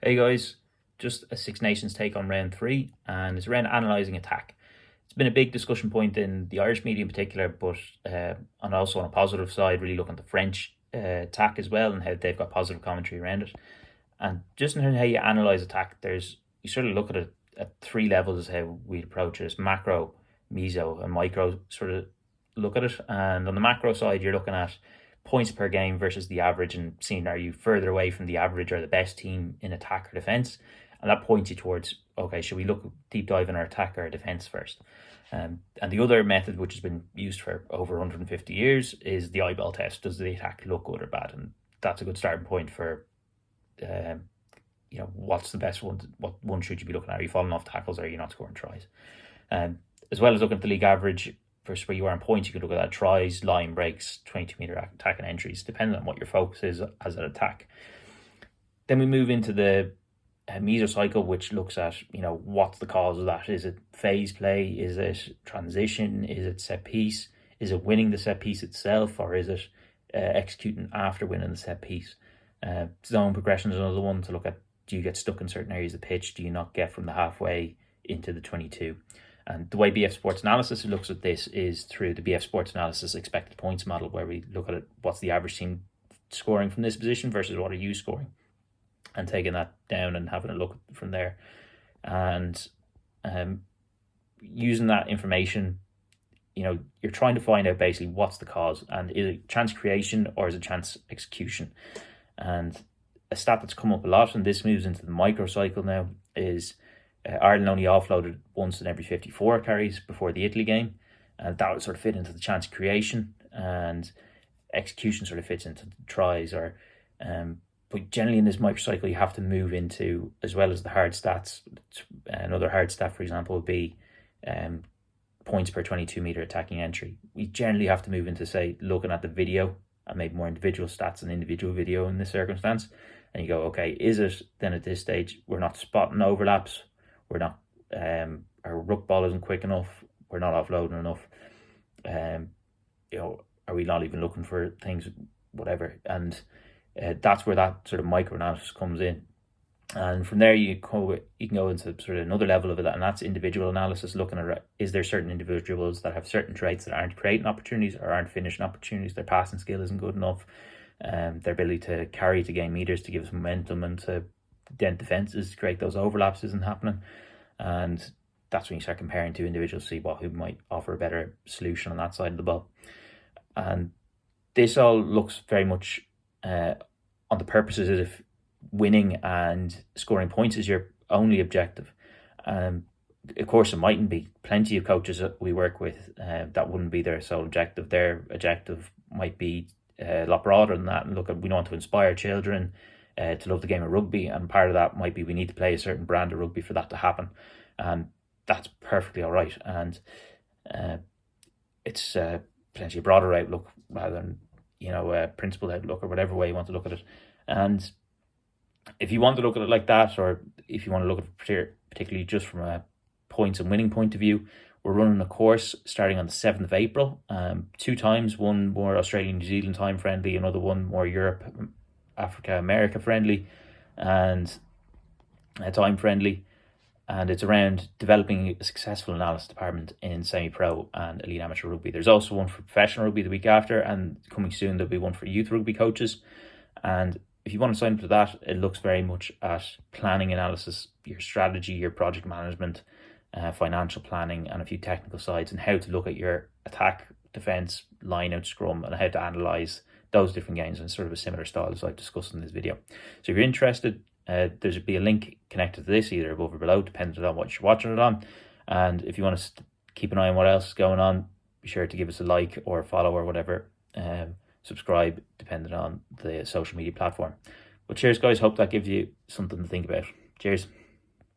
Hey guys, just a Six Nations take on round three, and it's around analysing attack. It's been a big discussion point in the Irish media in particular, but and also on a positive side, really looking at the French attack as well and how they've got positive commentary around it. And just in terms of how you analyse attack, you sort of look at it at three levels is how we approach it: macro, meso, and micro. Sort of look at it, and on the macro side, you're looking at points per game versus the average and seeing are you further away from the average or the best team in attack or defence. And that points you towards, okay, should we look deep dive in our attack or defence first? And the other method, which has been used for over 150 years, is the eyeball test. Does the attack look good or bad? And that's a good starting point for, what's the best one? What one should you be looking at? Are you falling off tackles or are you not scoring tries? As well as looking at the league average versus where you are in points, you can look at that tries, line breaks, 22-metre attack and entries, depending on what your focus is as an attack. Then we move into the mesocycle, which looks at, what's the cause of that? Is it phase play? Is it transition? Is it set piece? Is it winning the set piece itself? Or is it executing after winning the set piece? Zone progression is another one to look at. Do you get stuck in certain areas of the pitch? Do you not get from the halfway into the 22? And the way BF Sports Analysis looks at this is through the BF Sports Analysis expected points model, where we look at it, what's the average team scoring from this position versus what are you scoring, and taking that down and having a look from there. And using that information, you're trying to find out basically what's the cause, and is it chance creation or is it chance execution? And a stat that's come up a lot, and this moves into the microcycle now, is Ireland only offloaded once in every 54 carries before the Italy game, and that would sort of fit into the chance creation, and execution sort of fits into the tries. But generally in this microcycle, you have to move into, as well as the hard stats. Another hard stat, for example, would be points per 22-metre attacking entry. We generally have to move into, say, looking at the video and maybe more individual stats and individual video in this circumstance. And you go, okay, is it then at this stage we're not spotting overlaps? We're not, our ruck ball isn't quick enough. We're not offloading enough. Are we not even looking for things, whatever? And that's where that sort of micro analysis comes in. And from there, you can go into sort of another level of it, and that's individual analysis, looking at, is there certain individuals that have certain traits that aren't creating opportunities or aren't finishing opportunities? Their passing skill isn't good enough. Their ability to carry to gain meters, to give us momentum and to dent defences, create those overlaps isn't happening. And that's when you start comparing two individuals to see who might offer a better solution on that side of the ball. And this all looks very much on the purposes as if winning and scoring points is your only objective. Of course, it mightn't be. Plenty of coaches that we work with, that wouldn't be their sole objective. Their objective might be a lot broader than that. And look, we want to inspire children to love the game of rugby, and part of that might be we need to play a certain brand of rugby for that to happen, and that's perfectly all right. And it's plenty of broader outlook rather than principled outlook, or whatever way you want to look at it. And if you want to look at it like that, or if you want to look at it particularly just from a points and winning point of view, we're running a course starting on the 7th of April, 2 times, one more Australian New Zealand time friendly, another one more Europe, Africa, America friendly, and time friendly. And it's around developing a successful analysis department in semi-pro and elite amateur rugby. There's also one for professional rugby the week after, and coming soon there'll be one for youth rugby coaches. And if you want to sign up to that, it looks very much at planning analysis, your strategy, your project management, financial planning, and a few technical sides, and how to look at your attack, defence, line out, scrum, and how to analyse those different games in sort of a similar style as I've discussed in this video. So if you're interested, there'll be a link connected to this, either above or below, depending on what you're watching it on. And if you want to keep an eye on what else is going on, be sure to give us a like or follow or whatever. Subscribe, depending on the social media platform. But cheers, guys. Hope that gives you something to think about. Cheers.